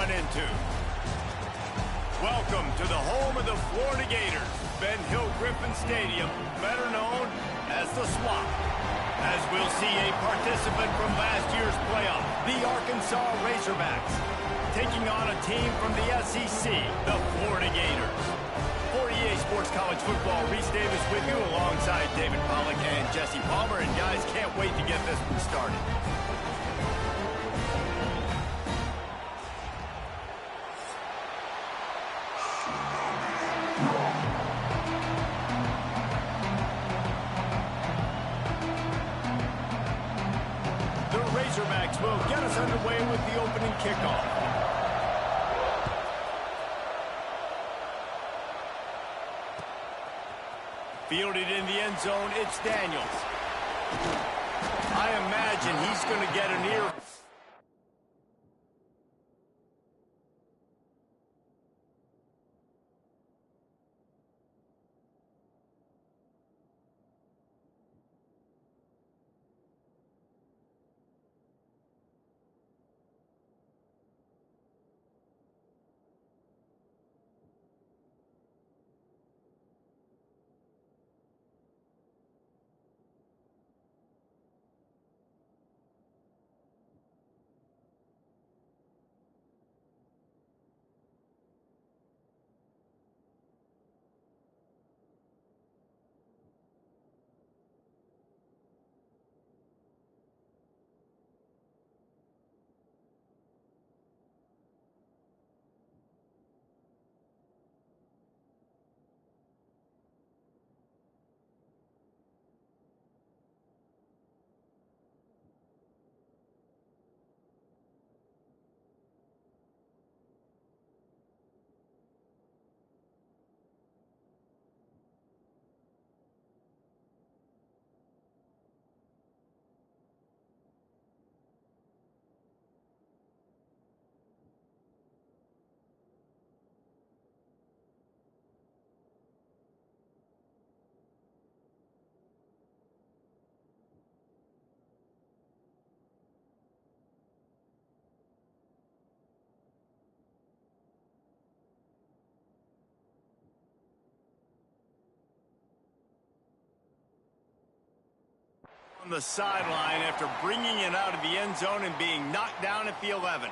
run into. Welcome to the home of the Florida Gators, Ben Hill Griffin Stadium, better known as the Swamp. As we'll see a participant from last year's playoff, the Arkansas Razorbacks, taking on a team from the SEC, the Florida Gators. For EA Sports College Football, Reese Davis with you alongside David Pollack and Jesse Palmer. And guys, can't wait to get this one started. The Razorbacks will get us underway with the opening kickoff. Fielded in the end zone, it's Daniels. I imagine he's going to get an ear. On the sideline after bringing it out of the end zone and being knocked down at the 11.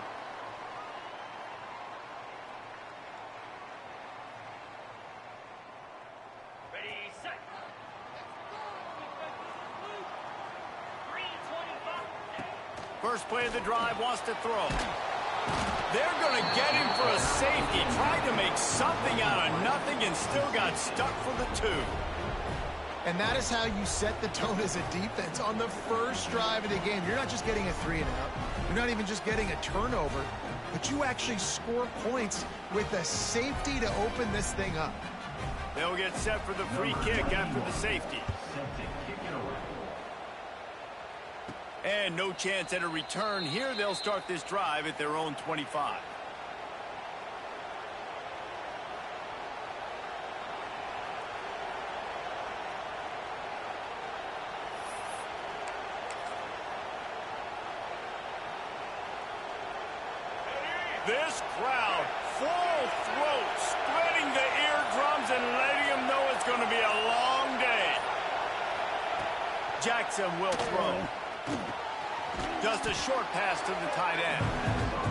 Ready, set. First play of the drive, wants to throw. They're going to get him for a safety. Tried to make something out of nothing and still got stuck for the 2. And that is how you set the tone as a defense. On the first drive of the game, you're not just getting a 3-and-out. You're not even just getting a turnover, but you actually score points with a safety to open this thing up. They'll get set for the free kick after the safety. And no chance at a return here. They'll start this drive at their own 25. This crowd, full throat, spreading the eardrums and letting them know it's going to be a long day. Jackson will throw. Just a short pass to the tight end.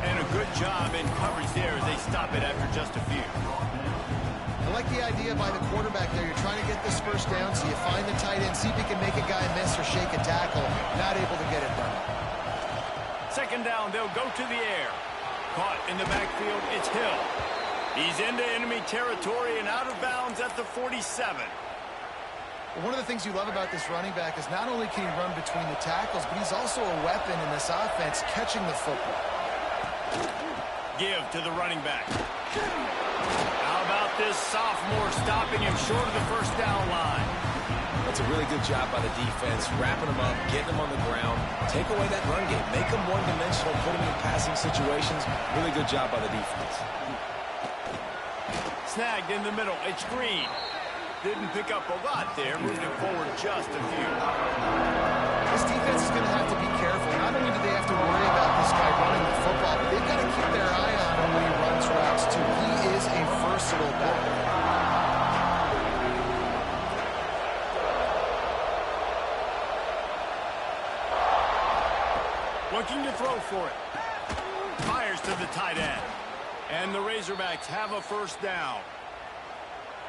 And a good job in coverage there as they stop it after just a few. I like the idea by the quarterback there. You're trying to get this first down, so you find the tight end, see if he can make a guy miss or shake a tackle. Not able to get it done. Second down, they'll go to the air. Caught in the backfield, it's Hill. He's into enemy territory and out of bounds at the 47. Well, one of the things you love about this running back is not only can he run between the tackles, but he's also a weapon in this offense, catching the football. Give to the running back. How about this sophomore stopping him short of the first down line? That's a really good job by the defense, wrapping him up, getting him on the ground. Take away that run game. Make him one-dimensional, put him in passing situations. Really good job by the defense. Snagged in the middle. It's Green. Didn't pick up a lot there, moving forward just a few. This defense is going to have to be careful. Not only do they have to worry about this guy running the football, but they've got to keep their eye on him Looking to throw for it. Fires to the tight end. And the Razorbacks have a first down.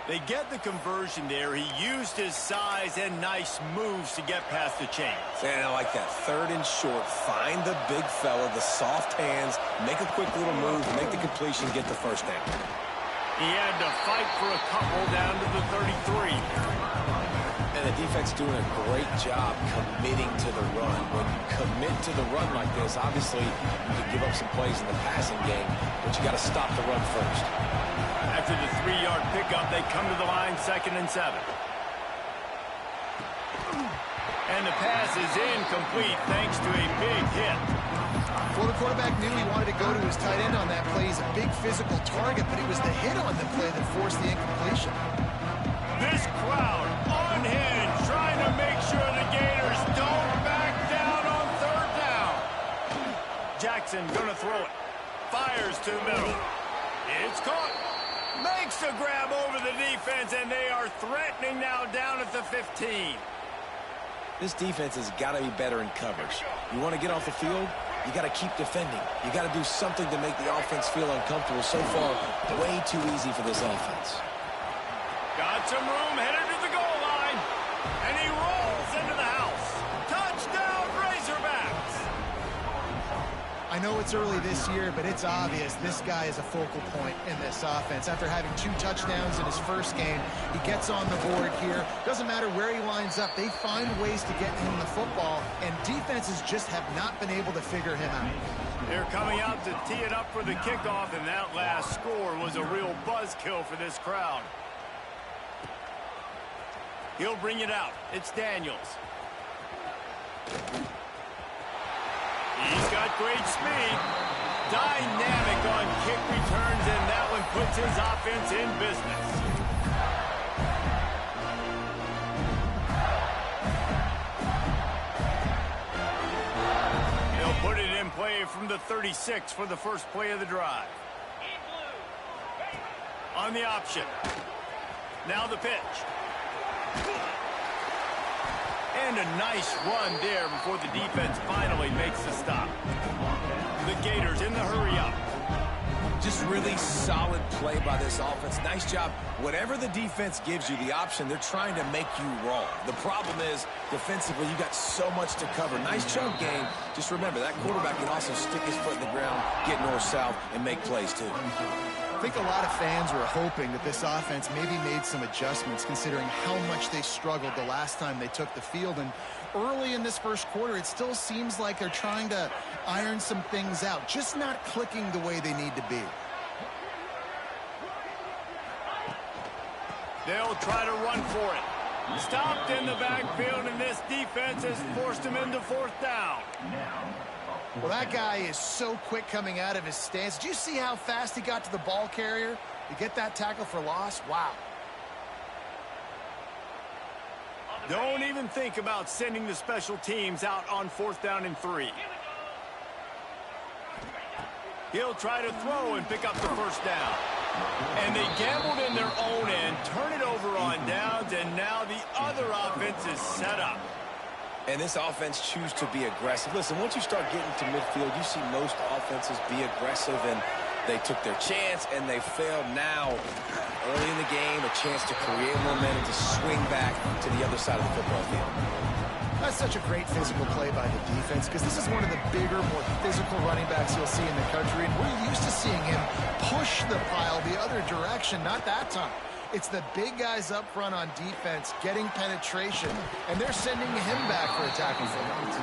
They get the conversion there. He used his size and nice moves to get past the chains. And I like that. 3rd and short. Find the big fella, the soft hands, make a quick little move, make the completion, get the first down. He had to fight for a couple down to the 33. And the defense doing a great job committing to the run. When you commit to the run like this, obviously you can give up some plays in the passing game, but you got to stop the run first. After the 3-yard pickup, they come to the line 2nd and 7. And the pass is incomplete thanks to a big hit. Well, the quarterback knew he wanted to go to his tight end on that play. He's a big physical target, but it was the hit on the play that forced the incompletion. This crowd unhinged, trying to make sure the Gators don't back down on 3rd down. Jackson gonna throw it. Fires to the middle. It's caught. Makes the grab over the defense, and they are threatening now down at the 15. This defense has got to be better in coverage. You want to get off the field, you got to keep defending. You got to do something to make the offense feel uncomfortable. So far, way too easy for this offense. Got some room, headed to the goal line, and he rolls into the house. Touchdown, Razorbacks! I know it's early this year, but it's obvious this guy is a focal point in this offense. After having 2 touchdowns in his first game, he gets on the board here. Doesn't matter where he lines up, they find ways to get him the football, and defenses just have not been able to figure him out. They're coming out to tee it up for the kickoff, and that last score was a real buzzkill for this crowd. He'll bring it out. It's Daniels. He's got great speed. Dynamic on kick returns, and that one puts his offense in business. They'll put it in play from the 36 for the first play of the drive. On the option. Now the pitch. And a nice run there before the defense finally makes the stop. The Gators in the hurry-up. Just really solid play by this offense. Nice job. Whatever the defense gives you, the option, they're trying to make you wrong. The problem is, defensively, you got so much to cover. Nice chunk game. Just remember, that quarterback can also stick his foot in the ground, get north-south, and make plays, too. I think a lot of fans were hoping that this offense maybe made some adjustments considering how much they struggled the last time they took the field. And early in this first quarter, it still seems like they're trying to iron some things out, just not clicking the way they need to be. They'll try to run for it. Stopped in the backfield, and this defense has forced him into 4th down. Well, that guy is so quick coming out of his stance. Did you see how fast he got to the ball carrier to get that tackle for loss? Wow. Don't even think about sending the special teams out on 4th down and 3. He'll try to throw and pick up the first down. And they gambled in their own end, turn it over on downs, and now the other offense is set up. And this offense choose to be aggressive. Listen, once you start getting to midfield, you see most offenses be aggressive, and they took their chance, and they failed now. Early in the game, a chance to create momentum, to swing back to the other side of the football field. That's such a great physical play by the defense because this is one of the bigger, more physical running backs you'll see in the country, and we're used to seeing him push the pile the other direction, not that time. It's the big guys up front on defense getting penetration, and they're sending him back for a tackle for loss.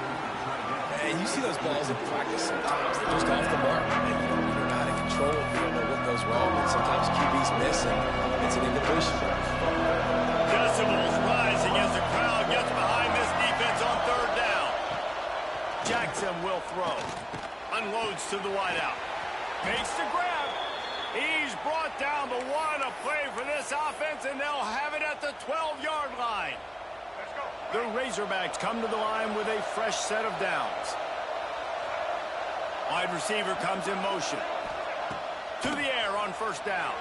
And you see those balls in practice sometimes. They're just off the mark. And you don't know how to control it. You don't know what goes wrong. And sometimes QB's miss, and it's an incompletion. Decibels rising as the crowd gets behind this defense on 3rd down. Jackson will throw. Unloads to the wideout. Makes the grab. He's brought down, but what a play for this offense, and they'll have it at the 12-yard line. The Razorbacks come to the line with a fresh set of downs. Wide receiver comes in motion. To the air on 1st down.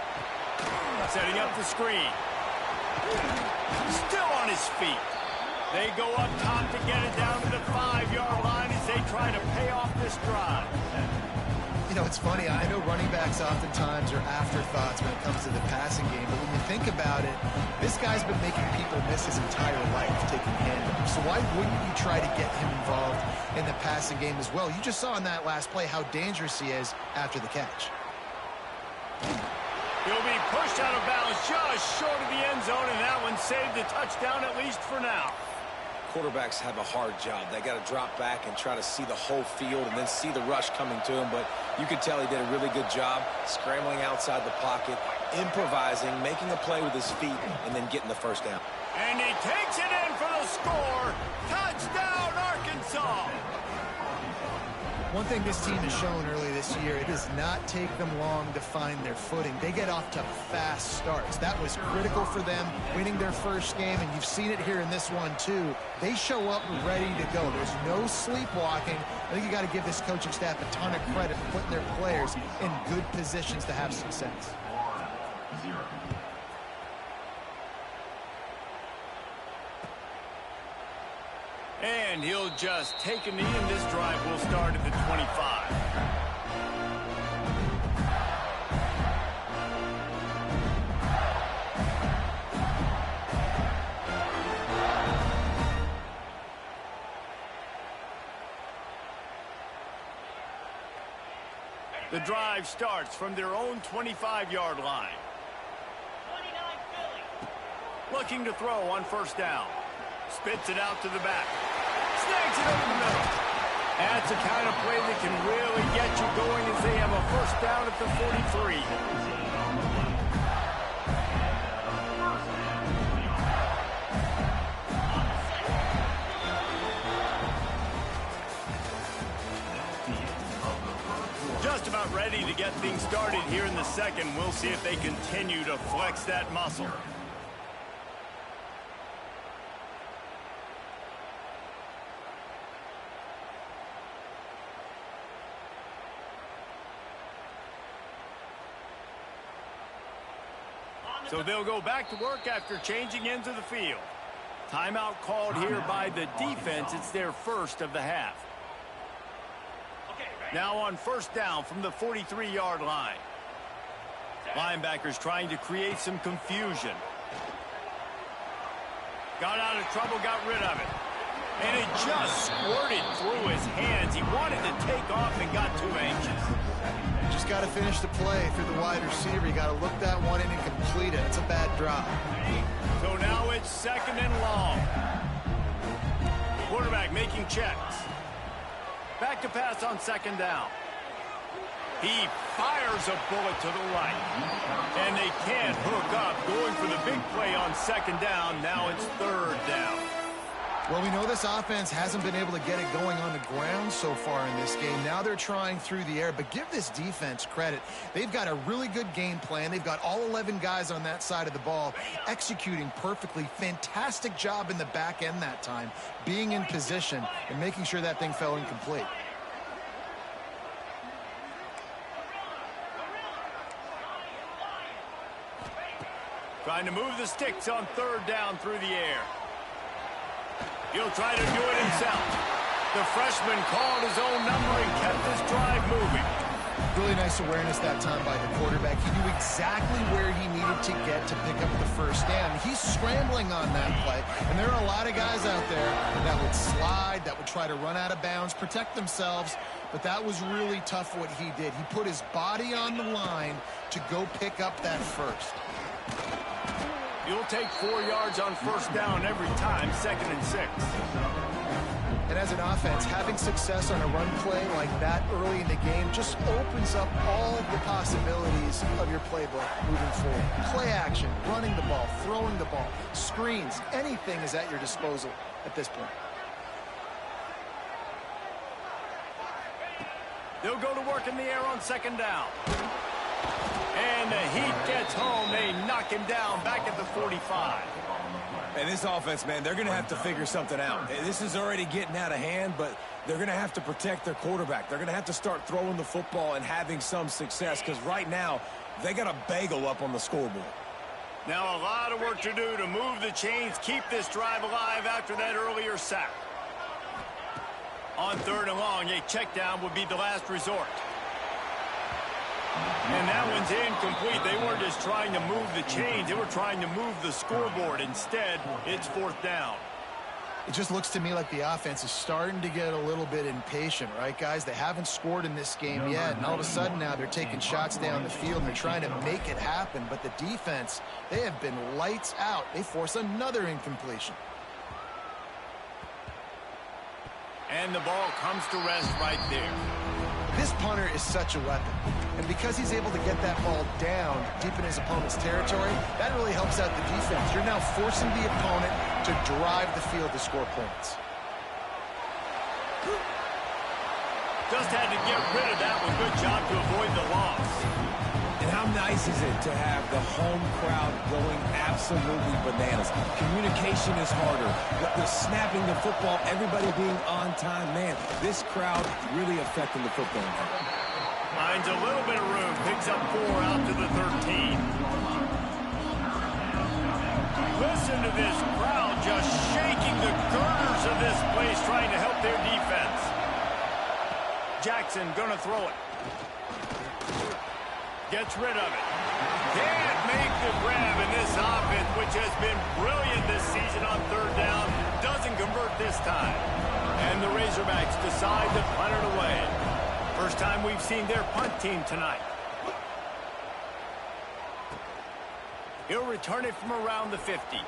Setting up the screen. Still on his feet. They go up top to get it down to the 5-yard line as they they try to pay off this drive. You know, it's funny. I know running backs oftentimes are afterthoughts when it comes to the passing game, but when you think about it, this guy's been making people miss his entire life taking handoffs. So why wouldn't you try to get him involved in the passing game as well? You just saw in that last play how dangerous he is after the catch. He'll be pushed out of bounds just short of the end zone, and that one saved the touchdown at least for now. Quarterbacks have a hard job. They got to drop back and try to see the whole field and then see the rush coming to him. But you could tell he did a really good job scrambling outside the pocket, improvising, making a play with his feet, and then getting the first down. And he takes it in for the score. Touchdown, Arkansas. One thing this team has shown early this year, it does not take them long to find their footing. They get off to fast starts. That was critical for them, winning their first game, and you've seen it here in this one too. They show up ready to go. There's no sleepwalking. I think you got to give this coaching staff a ton of credit for putting their players in good positions to have success. And he'll just take a knee, and this drive will start at the 25. The drive starts from their own 25-yard line. 29 Philly. Looking to throw on first down. Spits it out to the back. Snags it over the middle. That's the kind of play that can really get you going as they have a first down at the 43. Just about ready to get things started here in the second. We'll see if they continue to flex that muscle. So they'll go back to work after changing into the field. Timeout called here by the defense. It's their first of the half. Now on first down from the 43-yard line. Linebackers trying to create some confusion. Got out of trouble, got rid of it. And it just squirted through his hands. He wanted to take off and got too anxious. Just got to finish the play through the wide receiver. You got to look that one in and complete it. It's a bad drop. So now it's second and long. Quarterback making checks. Back to pass on second down. He fires a bullet to the right. And they can't hook up. Going for the big play on second down. Now it's third down. Well, we know this offense hasn't been able to get it going on the ground so far in this game. Now they're trying through the air, but give this defense credit. They've got a really good game plan. They've got all 11 guys on that side of the ball executing perfectly. Fantastic job in the back end that time, being in position and making sure that thing fell incomplete. Trying to move the sticks on third down through the air. He'll try to do it himself. The freshman called his own number and kept this drive moving. Really nice awareness that time by the quarterback. He knew exactly where he needed to get to pick up the first down. He's scrambling on that play, and there are a lot of guys out there that would slide, that would try to run out of bounds, protect themselves, but that was really tough what he did. He put his body on the line to go pick up that first. You'll take 4 yards on first down every time, 2nd and 6. And as an offense, having success on a run play like that early in the game just opens up all the possibilities of your playbook moving forward. Play action, running the ball, throwing the ball, screens, anything is at your disposal at this point. They'll go to work in the air on second down. And the heat gets home. They knock him down back at the 45. And this offense, man, they're going to have to figure something out. This is already getting out of hand, but they're going to have to protect their quarterback. They're going to have to start throwing the football and having some success because right now they got a bagel up on the scoreboard. Now a lot of work to do to move the chains, keep this drive alive after that earlier sack. On 3rd and long, a check down would be the last resort. And that one's incomplete. They weren't just trying to move the chains. They were trying to move the scoreboard. Instead, it's 4th down. It just looks to me like the offense is starting to get a little bit impatient, right, guys? They haven't scored in this game yet, and all of a sudden now they're taking shots down the field, and they're trying to make it happen. But the defense, they have been lights out. They force another incompletion. And the ball comes to rest right there. This punter is such a weapon. And because he's able to get that ball down deep in his opponent's territory, that really helps out the defense. You're now forcing the opponent to drive the field to score points. Just had to get rid of that one. Good job to avoid the loss. And how nice is it to have the home crowd going absolutely bananas? Communication is harder. The snapping the football, everybody being on time. Man, this crowd really affecting the football game. Finds a little bit of room. Picks up 4 out to the 13. Listen to this crowd just shaking the girders of this place, trying to help their defense. Jackson gonna throw it. Gets rid of it. Can't make the grab in this offense, which has been brilliant this season on 3rd down. Doesn't convert this time. And the Razorbacks decide to punt it away. First time we've seen their punt team tonight. He'll return it from around the 50.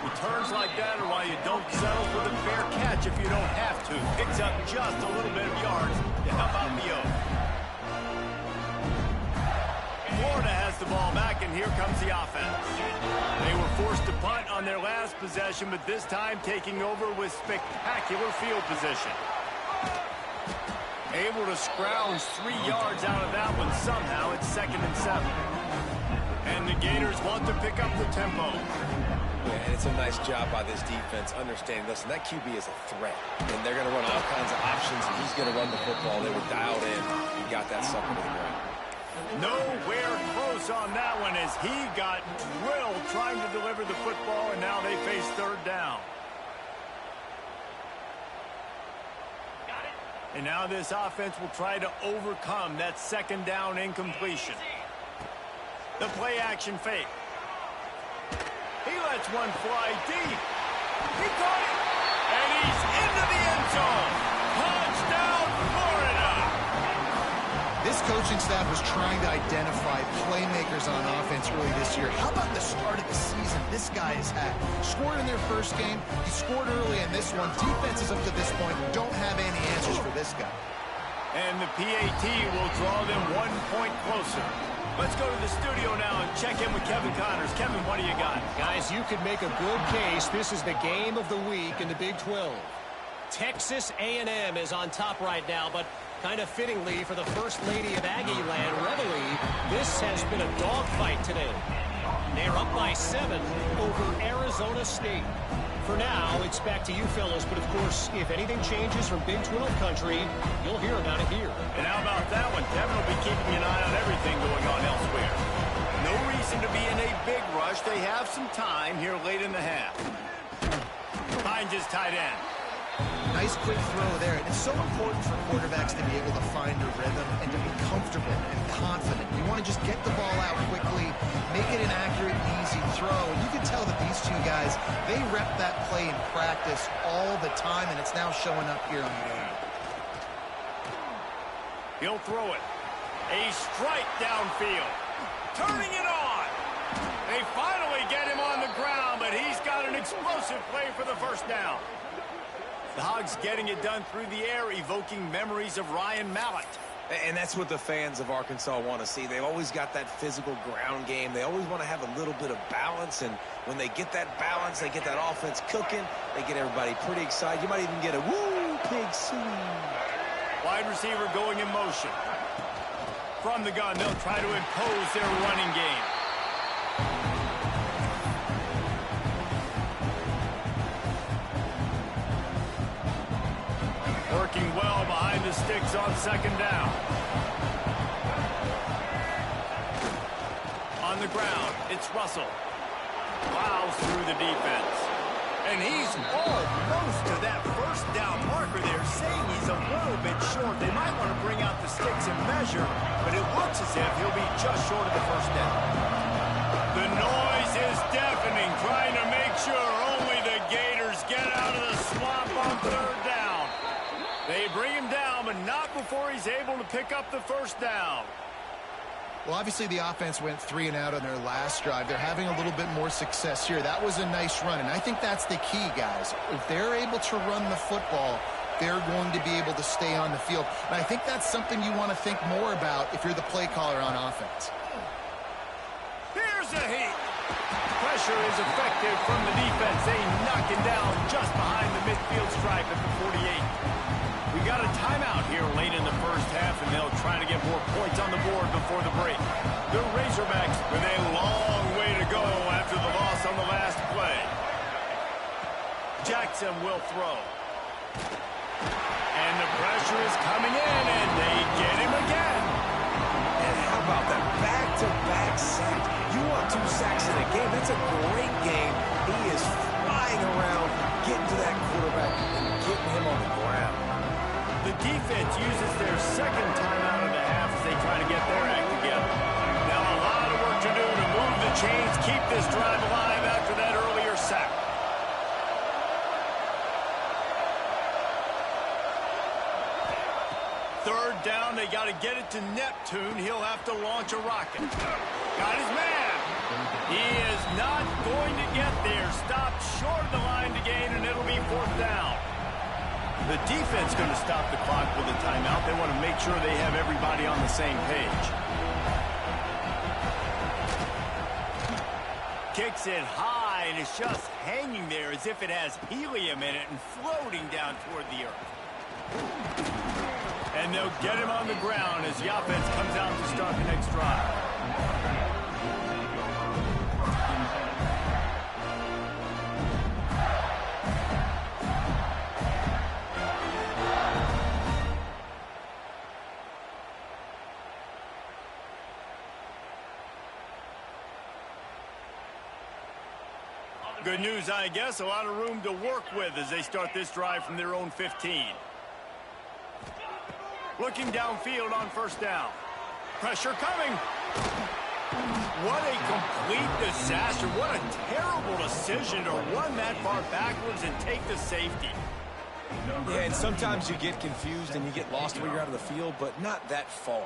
Returns like that are why you don't settle for the fair catch if you don't have to. Picks up just a little bit of yards to help out the Oak. Florida has the ball back, and here comes the offense. They were forced to punt on their last possession, but this time taking over with spectacular field position. Able to scrounge 3 yards out of that one somehow. It's 2nd and 7. And the Gators want to pick up the tempo. Yeah, and it's a nice job by this defense understanding, listen, that QB is a threat. And they're going to run all kinds of options, and he's going to run the football. They were dialed in. He got that sucker to the ground. Nowhere close on that one as he got drilled trying to deliver the football, and now they face 3rd down. And now this offense will try to overcome that 2nd down incompletion. The play action fake. He lets one fly deep. He caught it. And he's into the end zone. Touchdown, Florida. This coaching staff was trying to identify playmakers on offense early this year. How about the start of the season this guy has had? Scored in their first game. He scored early in this one. Defenses up to this point don't have any answers for this guy. And the PAT will draw them 1 point closer. Let's go to the studio now and check in with Kevin Connors. Kevin, what do you got? Guys, you could make a good case. This is the game of the week in the Big 12. Texas A&M is on top right now, but kind of fittingly for the First Lady of Aggie Land, Reveille, this has been a dogfight today. They're up by 7 over Arizona State. For now, it's back to you fellows, but of course, if anything changes from Big 12 country, you'll hear about it here. And how about that one? Kevin will be keeping an eye on everything going on elsewhere. No reason to be in a big rush. They have some time here late in the half. Finds his tight end. Nice quick throw there. It's so important for quarterbacks to be able to find a rhythm and to be comfortable and confident. You want to just get the ball out quickly, make it an accurate, easy throw. And you can tell that these two guys, they rep that play in practice all the time, and it's now showing up here on the field. He'll throw it. A strike downfield. Turning it on. They finally get him on the ground, but he's got an explosive play for the first down. The Hogs getting it done through the air, evoking memories of Ryan Mallett. And that's what the fans of Arkansas want to see. They've always got that physical ground game. They always want to have a little bit of balance, and when they get that balance, they get that offense cooking, they get everybody pretty excited. You might even get a woo, pig swing. Wide receiver going in motion. From the gun, they'll try to impose their running game. Working well behind the sticks on 2nd down. On the ground, it's Russell. Plows through the defense. And he's almost to that first down marker there, saying he's a little bit short. They might want to bring out the sticks and measure, but it looks as if he'll be just short of the first down. The noise is deafening, trying to make sure only the Gators get out of the swamp on third down. They bring him down, but not before he's able to pick up the first down. Well, obviously the offense went 3 and out on their last drive. They're having a little bit more success here. That was a nice run, and I think that's the key, guys. If they're able to run the football, they're going to be able to stay on the field. And I think that's something you want to think more about if you're the play caller on offense. Here's a heat. Pressure is effective from the defense. They knock him down just behind the midfield stripe at the 48. We got a timeout here late in the first half, and they'll try to get more points on the board before the break. The Razorbacks with a long way to go after the loss on the last play. Jackson will throw. And the pressure is coming in, and they get him again. And how about that back-to-back sack? You want 2 sacks in a game? That's a great game. He is flying around, getting to that quarterback and getting him on the ground. The defense uses their second timeout of the half as they try to get their act together. Now a lot of work to do to move the chains, keep this drive alive after that earlier sack. Third down, they got to get it to Neptune. He'll have to launch a rocket. Got his man. He is not going to get there. Stopped short of the line to gain, and it'll be 4th down. The defense going to stop the clock with a timeout. They want to make sure they have everybody on the same page. Kicks it high, and it's just hanging there as if it has helium in it and floating down toward the earth. And they'll get him on the ground as the offense comes out to start the next drive. Good news, I guess. A lot of room to work with as they start this drive from their own 15. Looking downfield on first down. Pressure coming. What a complete disaster. What a terrible decision to run that far backwards and take the safety. Yeah, and sometimes you get confused and you get lost when you're out of the field, but not that far.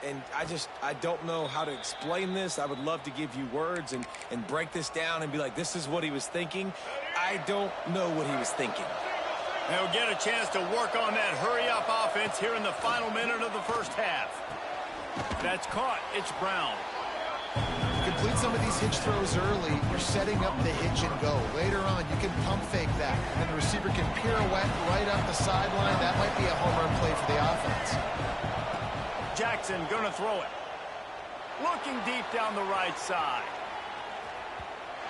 And I don't know how to explain this. I would love to give you words and break this down and be like, this is what he was thinking. I don't know what he was thinking. They'll get a chance to work on that hurry-up offense here in the final minute of the first half. That's caught. It's Brown. Complete some of these hitch throws early, you're setting up the hitch and go. Later on, you can pump fake that, and then the receiver can pirouette right up the sideline. That might be a home run play for the offense. Jackson going to throw it. Looking deep down the right side.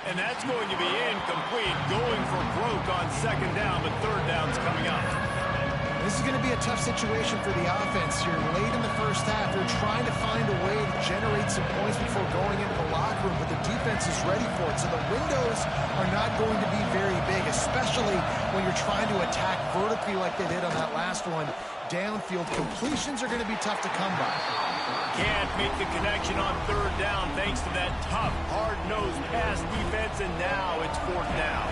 And that's going to be incomplete. Going for broke on second down, but third down's coming up. This is going to be a tough situation for the offense here. Late in the first half, they're trying to find a way to generate some points before going into the locker room, but the defense is ready for it. So the windows are not going to be very big, especially when you're trying to attack vertically like they did on that last one. Downfield completions are going to be tough to come by. Can't make the connection on third down thanks to that tough, hard-nosed pass defense, and now it's 4th down.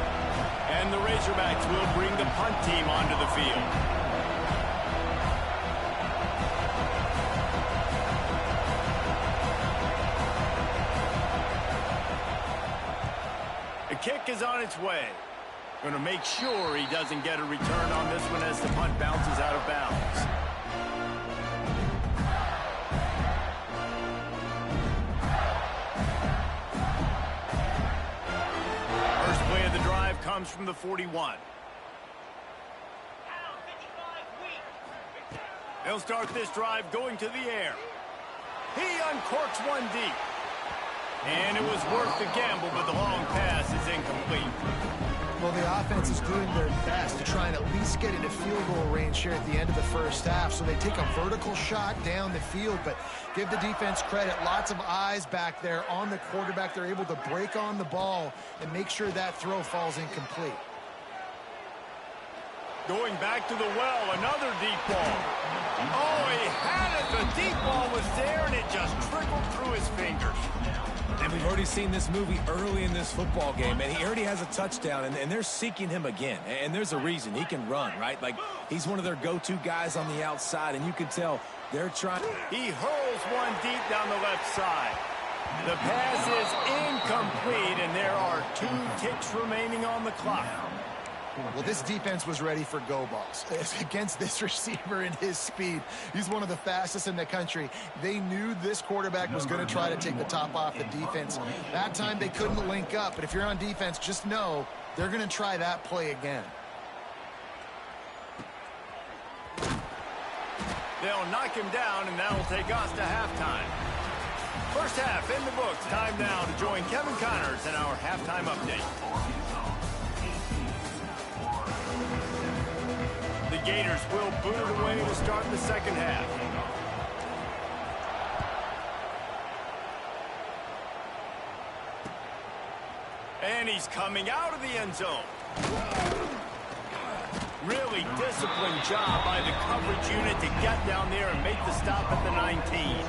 And the Razorbacks will bring the punt team onto the field. The kick is on its way. Going to make sure he doesn't get a return on this one as the punt bounces out of bounds. First play of the drive comes from the 41. They'll start this drive going to the air. He uncorks one deep. And it was worth the gamble, but the long pass is incomplete. Well, the offense is doing their best to try and at least get into field goal range here at the end of the first half. So they take a vertical shot down the field, but give the defense credit. Lots of eyes back there on the quarterback. They're able to break on the ball and make sure that throw falls incomplete. Going back to the well, another deep ball. Oh, he had it. The deep ball was there, and it just trickled through his fingers. And we've already seen this movie early in this football game, and he already has a touchdown, and they're seeking him again. And there's a reason. He can run, right? Like, he's one of their go-to guys on the outside, and you can tell they're trying. He hurls one deep down the left side. The pass is incomplete, and there are 2 ticks remaining on the clock. Well, this defense was ready for go balls. Against this receiver and his speed, he's one of the fastest in the country. They knew this quarterback was going to try to take the top off the defense. That time they couldn't link up, but if you're on defense, just know they're going to try that play again. They'll knock him down, and that'll take us to halftime. First half in the books. Time now to join Kevin Connors in our halftime update. The Gators will boot it away to start the second half. And he's coming out of the end zone. Really disciplined job by the coverage unit to get down there and make the stop at the 19.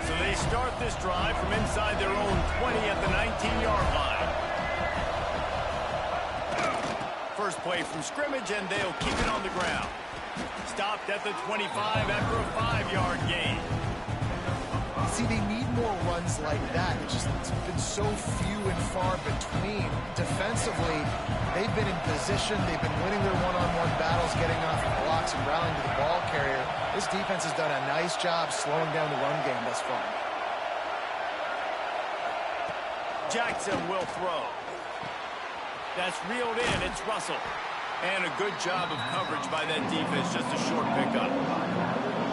So they start this drive from inside their own 20 at the 19-yard line. First play from scrimmage, and they'll keep it on the ground. Stopped at the 25 after a 5-yard gain. See, they need more runs like that. It's been so few and far between. Defensively, they've been in position. They've been winning their one-on-one battles, getting off the blocks and rallying to the ball carrier. This defense has done a nice job slowing down the run game thus far. Jackson will throw. That's reeled in. It's Russell. And a good job of coverage by that defense. Just a short pickup.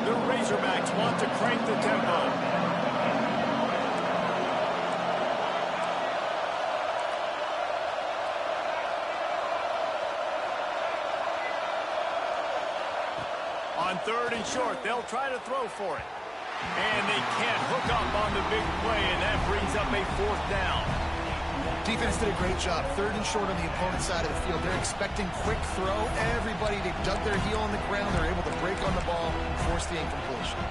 The Razorbacks want to crank the tempo. On 3rd and short, they'll try to throw for it. And they can't hook up on the big play, and that brings up a 4th down. Defense did a great job. 3rd and short on the opponent's side of the field. They're expecting quick throw. Everybody, they dug their heel on the ground. They're able to break on the ball, force the incompletion.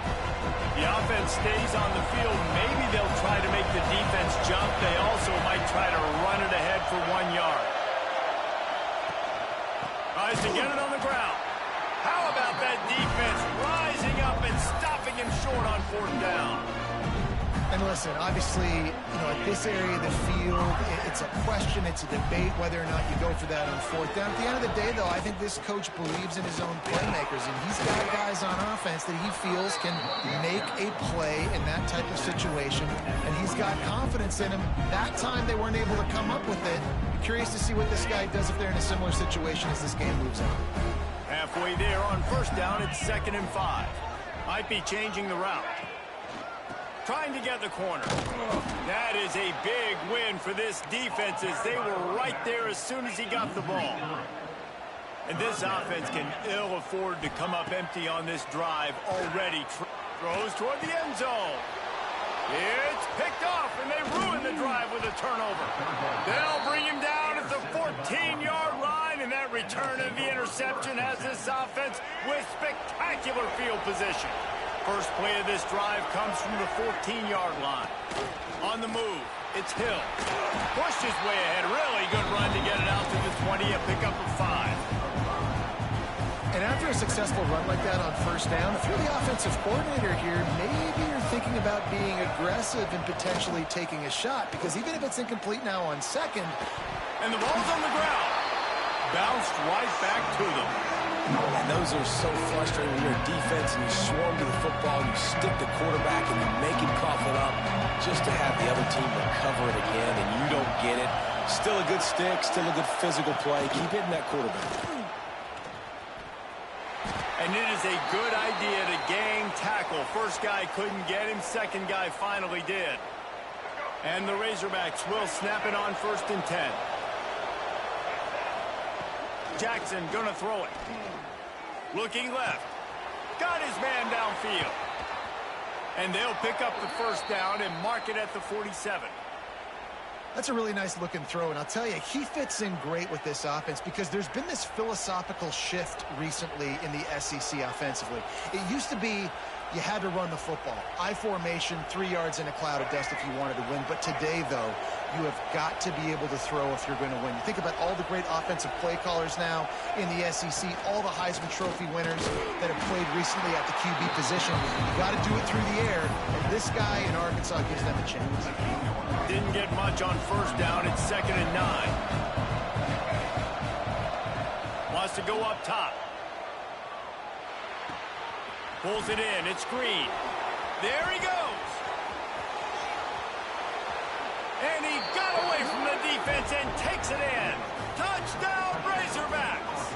The offense stays on the field. Maybe they'll try to make the defense jump. They also might try to run it ahead for 1 yard. Tries to get it on the ground. How about that defense rising up and stopping him short on 4th down? And listen, obviously, at this area of the field, it's a question, it's a debate whether or not you go for that on 4th down. At the end of the day, though, I think this coach believes in his own playmakers, and he's got guys on offense that he feels can make a play in that type of situation, and he's got confidence in him. That time, they weren't able to come up with it. I'm curious to see what this guy does if they're in a similar situation as this game moves on. Halfway there on 1st down, it's 2nd and 5. Might be changing the route. Trying to get the corner. That is a big win for this defense as they were right there as soon as he got the ball. And this offense can ill afford to come up empty on this drive already. Throws toward the end zone. It's picked off, and they ruin the drive with a turnover. They'll bring him down at the 14-yard line, and that return of the interception has this offense with spectacular field position. First play of this drive comes from the 14-yard line. On the move, it's Hill. Pushed his way ahead. Really good run to get it out to the 20, a pickup of 5. And after a successful run like that on 1st down, if you're the offensive coordinator here, maybe you're thinking about being aggressive and potentially taking a shot, because even if it's incomplete now on 2nd. And the ball's on the ground. Bounced right back to them. And those are so frustrating when you're a defense and you swarm to the football, you stick the quarterback and you make him cough it up just to have the other team recover it again, and you don't get it. Still a good stick, still a good physical play. Keep hitting that quarterback. And it is a good idea to gang tackle. First guy couldn't get him, second guy finally did. And the Razorbacks will snap it on 1st and 10. Jackson gonna throw it. Looking left. Got his man downfield. And they'll pick up the 1st down and mark it at the 47. That's a really nice looking throw, and I'll tell you, he fits in great with this offense because there's been this philosophical shift recently in the SEC offensively. It used to be you had to run the football. I formation, 3 yards in a cloud of dust if you wanted to win. But today, though, you have got to be able to throw if you're going to win. You think about all the great offensive play callers now in the SEC, all the Heisman Trophy winners that have played recently at the QB position. You got to do it through the air, and this guy in Arkansas gives them a chance. Didn't get much on first down. It's 2nd and 9. Wants to go up top. Pulls it in. It's Green. There he goes. And he got away from the defense and takes it in. Touchdown, Razorbacks.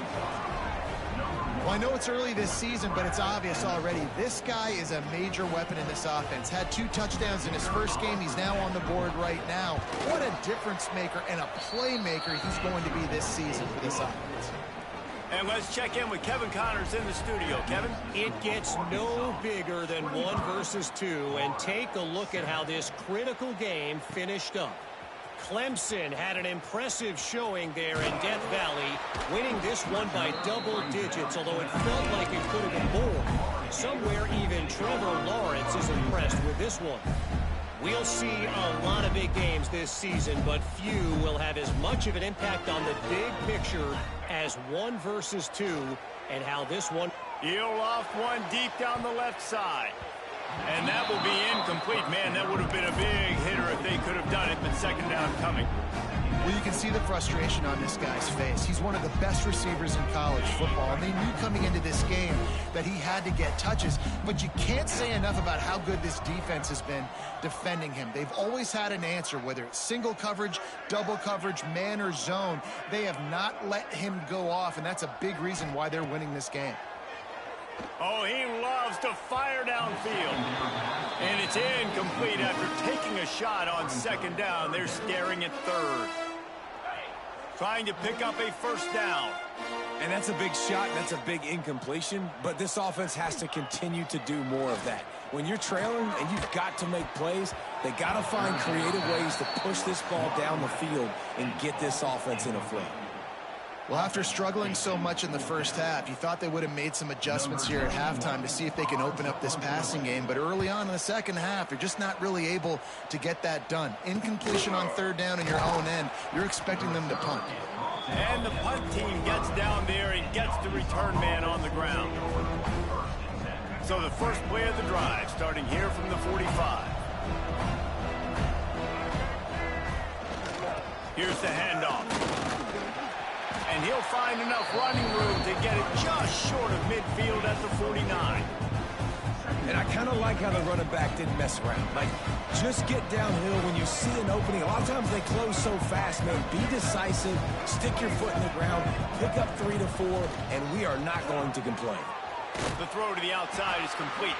Well, I know it's early this season, but it's obvious already. This guy is a major weapon in this offense. Had 2 touchdowns in his first game. He's now on the board right now. What a difference maker and a playmaker he's going to be this season for this offense. And let's check in with Kevin Connors in the studio. Kevin? It gets no bigger than 1 versus 2, and take a look at how this critical game finished up. Clemson had an impressive showing there in Death Valley, winning this one by double digits, although it felt like it could have been more. Somewhere even Trevor Lawrence is impressed with this one. We'll see a lot of big games this season, but few will have as much of an impact on the big picture as 1 versus 2, and how this one... He'll loft one deep down the left side. And that will be incomplete. Man, that would have been a big hitter if they could have done it, but 2nd down coming. Well, you can see the frustration on this guy's face. He's one of the best receivers in college football, and they knew coming into this game that he had to get touches, but you can't say enough about how good this defense has been defending him. They've always had an answer, whether it's single coverage, double coverage, man or zone. They have not let him go off, and that's a big reason why they're winning this game. Oh, he loves to fire downfield. And it's incomplete after taking a shot on 2nd down. They're staring at 3rd. Trying to pick up a 1st down. And that's a big shot, and that's a big incompletion, but this offense has to continue to do more of that. When you're trailing and you've got to make plays, they got to find creative ways to push this ball down the field and get this offense in a flow. Well, after struggling so much in the first half, you thought they would have made some adjustments here at halftime to see if they can open up this passing game. But early on in the second half, you're just not really able to get that done. Incompletion on 3rd down in your own end, you're expecting them to punt. And the punt team gets down there and gets the return man on the ground. So the first play of the drive, starting here from the 45. Here's the handoff. And he'll find enough running room to get it just short of midfield at the 49. And I kind of like how the running back didn't mess around. Like, just get downhill when you see an opening. A lot of times they close so fast, man. Be decisive, stick your foot in the ground, pick up 3 to 4, and we are not going to complain. The throw to the outside is complete.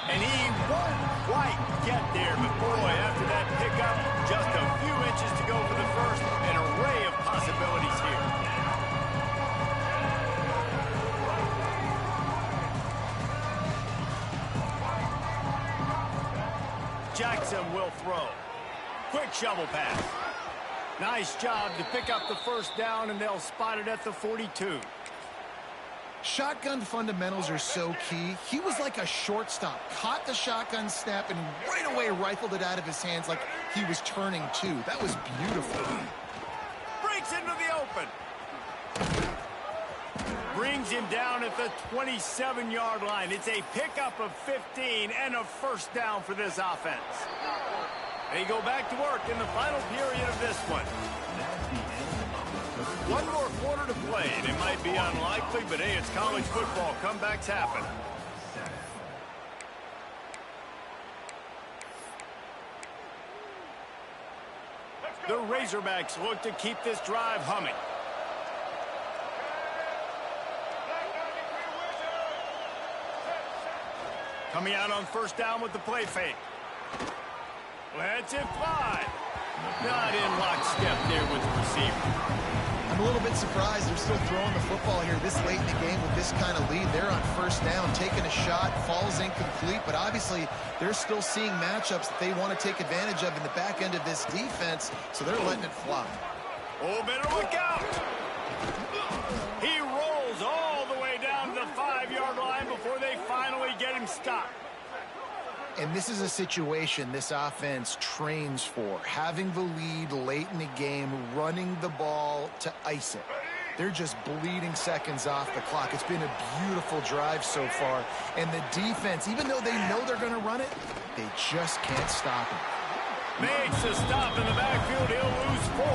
And he won't quite get there, but boy, after that pickup, just a few inches to go for the first, an array of possibilities here. Jackson will throw. Quick shovel pass. Nice job to pick up the 1st down, and they'll spot it at the 42. Shotgun fundamentals are so key. He was like a shortstop, caught the shotgun snap, and right away rifled it out of his hands like he was turning too. That was beautiful. Breaks into the open. Brings him down at the 27-yard line. It's a pickup of 15 and a 1st down for this offense. They go back to work in the final period of this one. One more quarter to play, and it might be unlikely, but hey, it's college football. Comebacks happen. The Razorbacks look to keep this drive humming. Coming out on 1st down with the play fake. Lets it fly. Not in lockstep there with the receiver. I'm a little bit surprised they're still throwing the football here this late in the game with this kind of lead. They're on first down, taking a shot, falls incomplete, but obviously they're still seeing matchups that they want to take advantage of in the back end of this defense, so they're letting it fly. Oh, better look out! He rolls all the way down to the 5-yard line before they finally get him stopped. And this is a situation this offense trains for, having the lead late in the game, running the ball to ice it. They're just bleeding seconds off the clock. It's been a beautiful drive so far. And the defense, even though they know they're going to run it, they just can't stop it. Makes a stop in the backfield. He'll lose 4.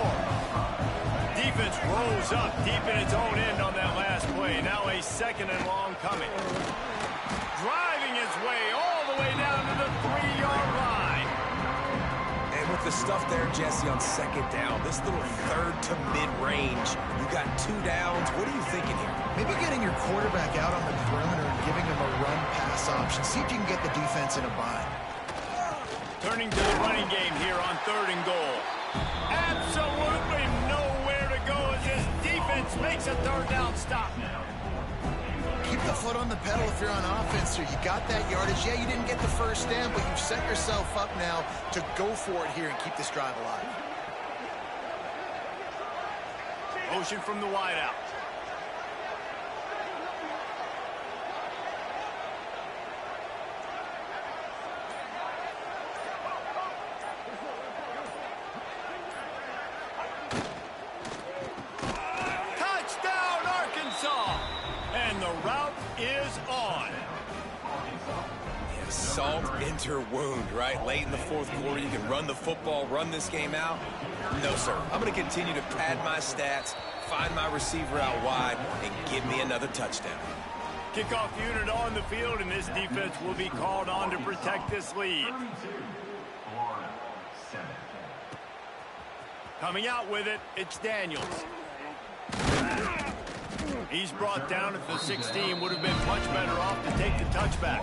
Defense rolls up deep in its own end on that last play. Now a 2nd and long coming. Driving his way all the way down to the 3-yard line. And with the stuff there, Jesse, on 2nd down, this little 3rd to mid-range, you got 2 downs. What are you thinking here? Maybe getting your quarterback out on the perimeter and giving him a run-pass option. See if you can get the defense in a bind. Turning to the running game here on 3rd and goal. Absolutely nowhere to go as this defense makes a 3rd down stop. Keep the foot on the pedal if you're on offense here. You got that yardage. Yeah, you didn't get the first down, but you've set yourself up now to go for it here and keep this drive alive. Motion from the wideout. Touchdown, Arkansas! And the route is on. Yeah, salt enter wound, right? Late in the 4th quarter, you can run the football, run this game out. No, sir. I'm going to continue to pad my stats, find my receiver out wide, and give me another touchdown. Kickoff unit on the field, and this defense will be called on to protect this lead. Coming out with it, it's Daniels. He's brought down at the 16. Would have been much better off to take the touchback.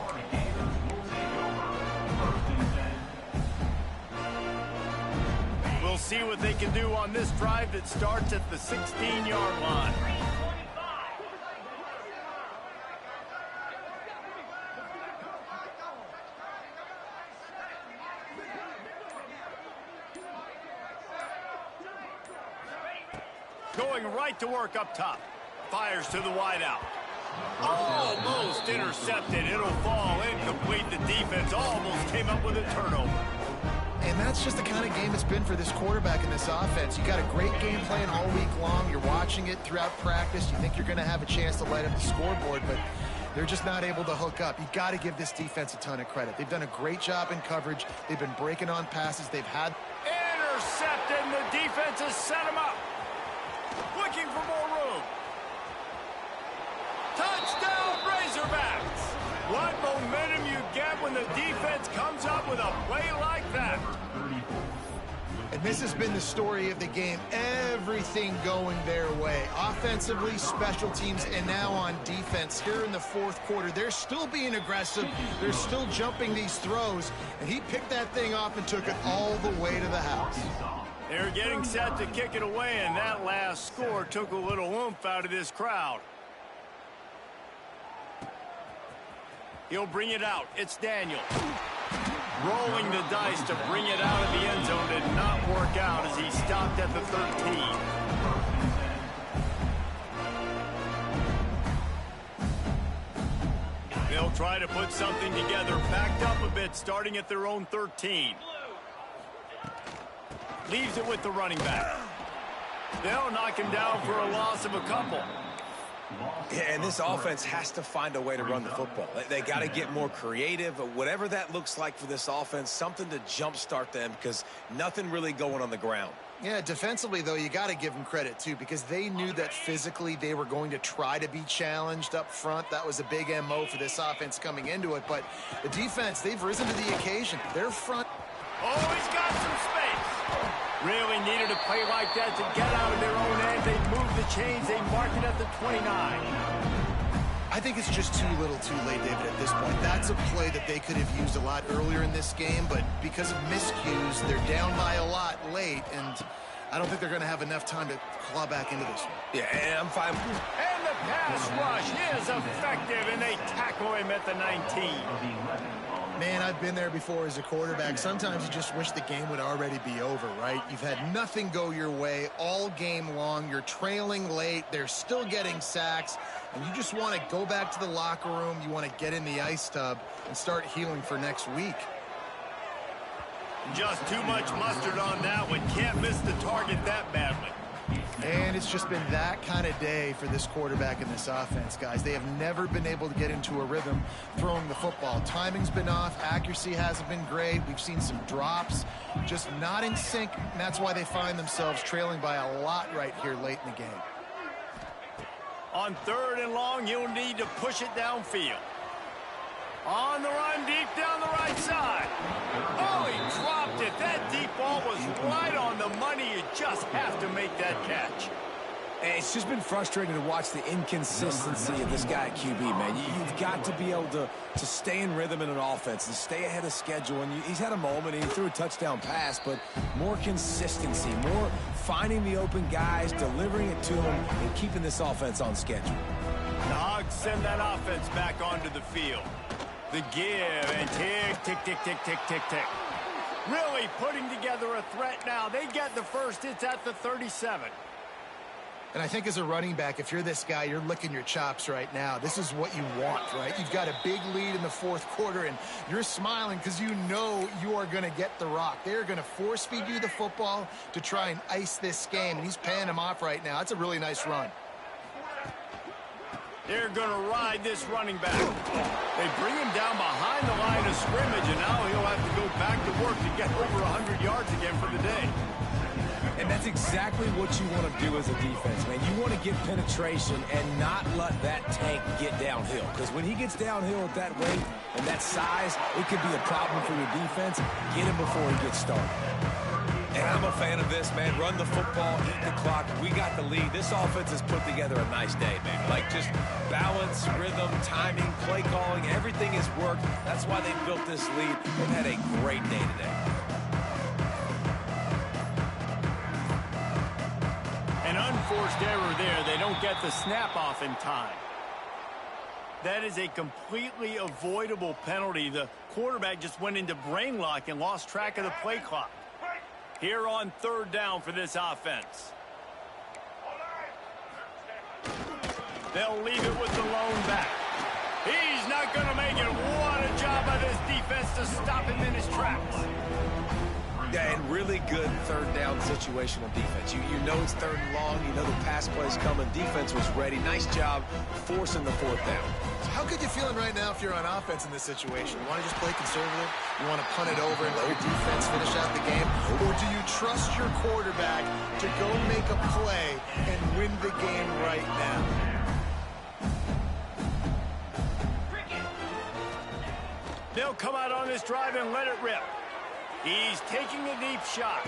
We'll see what they can do on this drive that starts at the 16-yard line. Going right to work up top. Fires to the wideout. Almost intercepted. It'll fall incomplete. The defense almost came up with a turnover. And that's just the kind of game it's been for this quarterback in this offense. You got a great game plan all week long. You're watching it throughout practice. You think you're going to have a chance to light up the scoreboard, but they're just not able to hook up. You got to give this defense a ton of credit. They've done a great job in coverage. They've been breaking on passes. They've had... Intercepted, and the defense has set him up. Looking for more room. Touchdown, Razorbacks! What momentum you get when the defense comes up with a play like that. And this has been the story of the game. Everything going their way. Offensively, special teams, and now on defense. Here in the 4th quarter, they're still being aggressive. They're still jumping these throws. And he picked that thing off and took it all the way to the house. They're getting set to kick it away, and that last score took a little oomph out of this crowd. He'll bring it out. It's Daniel. Rolling the dice to bring it out of the end zone did not work out as he stopped at the 13. They'll try to put something together, backed up a bit, starting at their own 13. Leaves it with the running back. They'll knock him down for a loss of a couple. Yeah, and this offense has to find a way to run the football. They got to get more creative, whatever that looks like for this offense, something to jumpstart them because nothing really going on the ground. Yeah, defensively, though, you got to give them credit, too, because they knew that physically they were going to try to be challenged up front. That was a big MO for this offense coming into it. But the defense, they've risen to the occasion. Their front... Oh, he's got some space. Really needed a play like that to get out of their own end. They moved the chains. They marked it at the 29. I think it's just too little too late, David, at this point. That's a play that they could have used a lot earlier in this game, but because of miscues, they're down by a lot late, and I don't think they're going to have enough time to claw back into this one. Yeah, and I'm fine. And the pass rush is effective, and they tackle him at the 19. Man, I've been there before as a quarterback. Sometimes you just wish the game would already be over, right? You've had nothing go your way all game long. You're trailing late. They're still getting sacks. And you just want to go back to the locker room. You want to get in the ice tub and start healing for next week. Just too much mustard on that one. Can't miss the target that badly. And it's just been that kind of day for this quarterback in this offense, guys. They have never been able to get into a rhythm throwing the football. Timing's been off. Accuracy hasn't been great. We've seen some drops, just not in sync, and that's why they find themselves trailing by a lot right here late in the game. On 3rd and long, you'll need to push it downfield. On the run, deep down the right side. Oh, he dropped it. That deep ball was right on the money. You just have to make that catch. And it's just been frustrating to watch the inconsistency of this guy at QB, man. You've got to be able to stay in rhythm in an offense and stay ahead of schedule. And he's had a moment, and he threw a touchdown pass, but more consistency, more finding the open guys, delivering it to them, and keeping this offense on schedule. The Hogs send that offense back onto the field. The give and tick, tick, tick, tick, tick, tick, tick. Really putting together a threat now. They get the first. It's at the 37. And I think as a running back, if you're this guy, you're licking your chops right now. This is what you want, right? You've got a big lead in the 4th quarter, and you're smiling because you know you are going to get the rock. They're going to force feed you the football to try and ice this game, and he's paying him off right now. That's a really nice run. They're going to ride this running back. They bring him down behind the line of scrimmage, and now he'll have to go back to work to get over 100 yards again for the day. And that's exactly what you want to do as a defense, man. You want to get penetration and not let that tank get downhill. Because when he gets downhill at that weight and that size, it could be a problem for your defense. Get him before he gets started. And I'm a fan of this, man. Run the football, eat the clock. We got the lead. This offense has put together a nice day, man. Like just balance, rhythm, timing, play calling, everything has worked. That's why they built this lead. They've had a great day today. An unforced error there. They don't get the snap off in time. That is a completely avoidable penalty. The quarterback just went into brain lock and lost track of the play clock. Here on 3rd down for this offense. They'll leave it with the lone back. He's not going to make it. What a job by this defense to stop him in his tracks. Yeah, and really good 3rd down situational defense. You know it's 3rd and long. You know the pass play's coming. Defense was ready. Nice job forcing the 4th down. So how good you feeling right now if you're on offense in this situation? You want to just play conservative? You want to punt it over and let your defense finish out the game? Or do you trust your quarterback to go make a play and win the game right now? They'll come out on this drive and let it rip. He's taking a deep shot.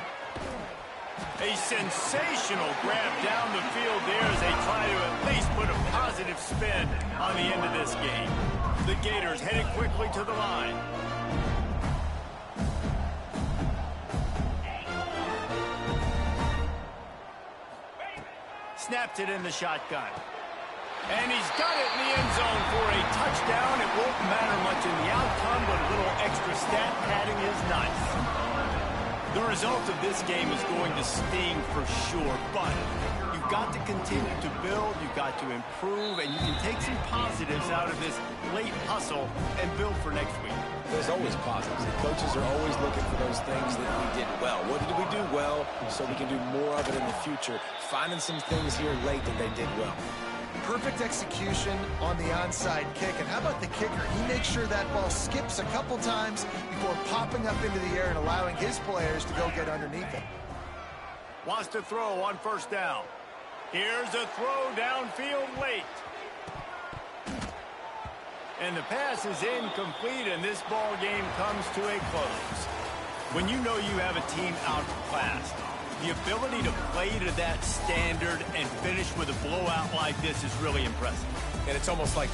A sensational grab down the field there as they try to at least put a positive spin on the end of this game. The Gators headed quickly to the line. Snapped it in the shotgun. And he's got it in the end zone for a touchdown. It won't matter much in the outcome, but a little extra stat padding is nice. The result of this game is going to sting for sure, but you've got to continue to build, you've got to improve, and you can take some positives out of this late hustle and build for next week. There's always positives. The coaches are always looking for those things that we did well. What did we do well so we can do more of it in the future? Finding some things here late that they did well. Perfect execution on the onside kick. And how about the kicker? He makes sure that ball skips a couple times before popping up into the air and allowing his players to go get underneath it. Wants to throw on 1st down. Here's a throw downfield late. And the pass is incomplete, and this ball game comes to a close. When you know you have a team outclassed, the ability to play to that standard and finish with a blowout like this is really impressive. And it's almost like